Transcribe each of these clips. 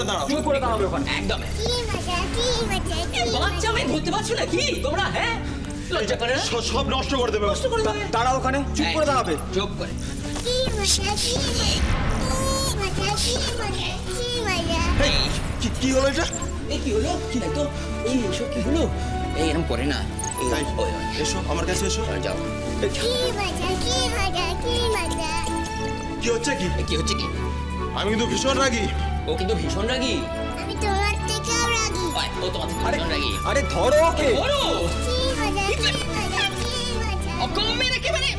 দাঁড়াও। চুপ করে দাঁড়াবে ওখানে। একদম বাচ্চা মেয়ে ধরতে পারছো না কি তোমরা? হ্যাঁ, লজ্জা করে না? সব নষ্ট করে দেবে। দাঁড়াও ওখানে, চুপ করে দাঁড়াবে। চুপ করে। কি হলো এটা? এই কি হলো? কি নাই তো? এই এসব কি হলো? এই এরকম করে না। এসো আমার কাছে এসো। যাও। কি হচ্ছে কি? কি হচ্ছে কি? আমি কিন্তু ভীষণ রাগী। ও কিন্তু ভীষণ রাগী। আমি তোমার থেকেও রাগী। ও তোমার থেকে ভীষণ রাগী। আরে ধরো ওকে। ধরো। কি মজা। অকমে নাকি মানে?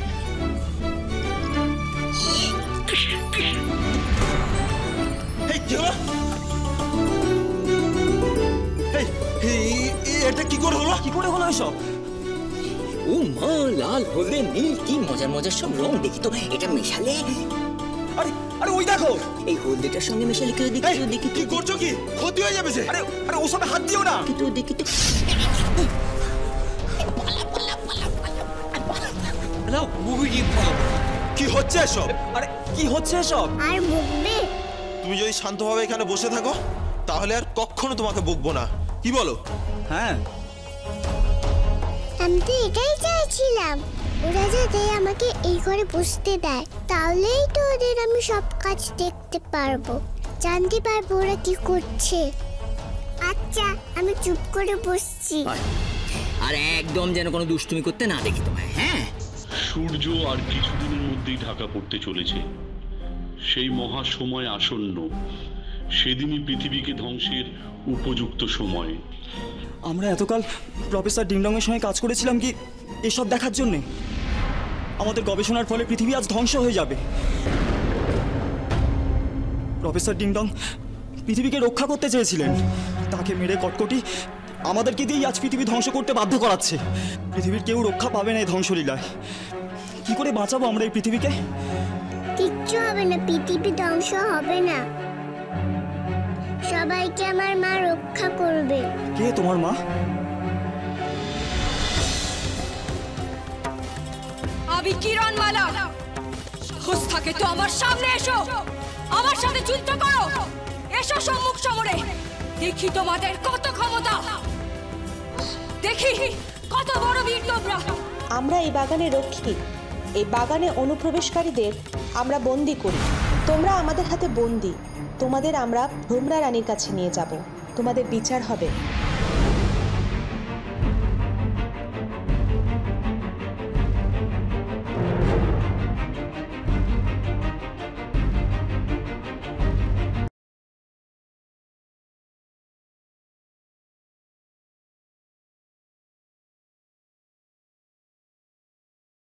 এই কি হলো? এটা কি করে হলো? কি করে হলো এসব? ও মা, লাল হলদে নীল কি মজার মজার সব রং। দেখি তো এটা মেশালে। আরে আরে ওই দেখো, এই হলদেটার সঙ্গে মেশালে কেউ দেখি তো, দেখি কি করছো কি? ক্ষতি হয়ে যাবে যে। আরে আরে ওসবে হাত দিও না। তো দেখি তো। কি হচ্ছে এসব? আরে কি হচ্ছে এসব? আর বকবে? তুমি যদি শান্তভাবে এখানে বসে থাকো তাহলে আর কখনো তোমাকে বকবো না। কি বলো? হ্যাঁ, আমি তো এটাই চাইছিলাম, ওরা যাতে আমাকে এই ঘরে বসতে দেয়, তাহলেই তো ওদের আমি সব কাজ দেখতে পারবো, জানতে পারবো ওরা কি করছে। আচ্ছা, আমি চুপ করে বসছি। আর একদম যেন কোনো দুষ্টুমি করতে না দেখি তোমায়। হ্যাঁ, সূর্য আর কিছুদিনের মধ্যেই ঢাকা পড়তে চলেছে। সেই মহা সময় আসন্ন। সেদিনই পৃথিবীকে ধ্বংসের উপযুক্ত সময়। আমরা এতকাল প্রফেসর ডিংডংয়ের সঙ্গে কাজ করেছিলাম কি এসব দেখার জন্যে? আমাদের গবেষণার ফলে পৃথিবী আজ ধ্বংস হয়ে যাবে। প্রফেসর ডিংডং পৃথিবীকে রক্ষা করতে চেয়েছিলেন, তাকে মেরে কটকটি আমাদেরকে দিয়েই আজ পৃথিবী ধ্বংস করতে বাধ্য করাচ্ছে। পৃথিবীর কেউ রক্ষা পাবে না এই ধ্বংসলীলায়। কি করে বাঁচাবো আমরা এই পৃথিবীকে? কিচ্ছু হবে না, পৃথিবী ধ্বংস হবে না, সবাইকে আমার মা রক্ষা করবে। কে তোমার মা? আমি কিরণমালা। সাহস থাকে তো আমার সামনে এসো, আমার সাথে যুদ্ধ করো। এসো সম্মুখ সমরে, দেখি তোমাদের কত ক্ষমতা, দেখি কত বড় বীর তোমরা। আমরা এই বাগানের রক্ষী, এই বাগানে অনুপ্রবেশকারীদের আমরা বন্দি করি। তোমরা আমাদের হাতে বন্দি। তোমাদের আমরা ভ্রমরা রানীর কাছে নিয়ে যাব, তোমাদের বিচার হবে।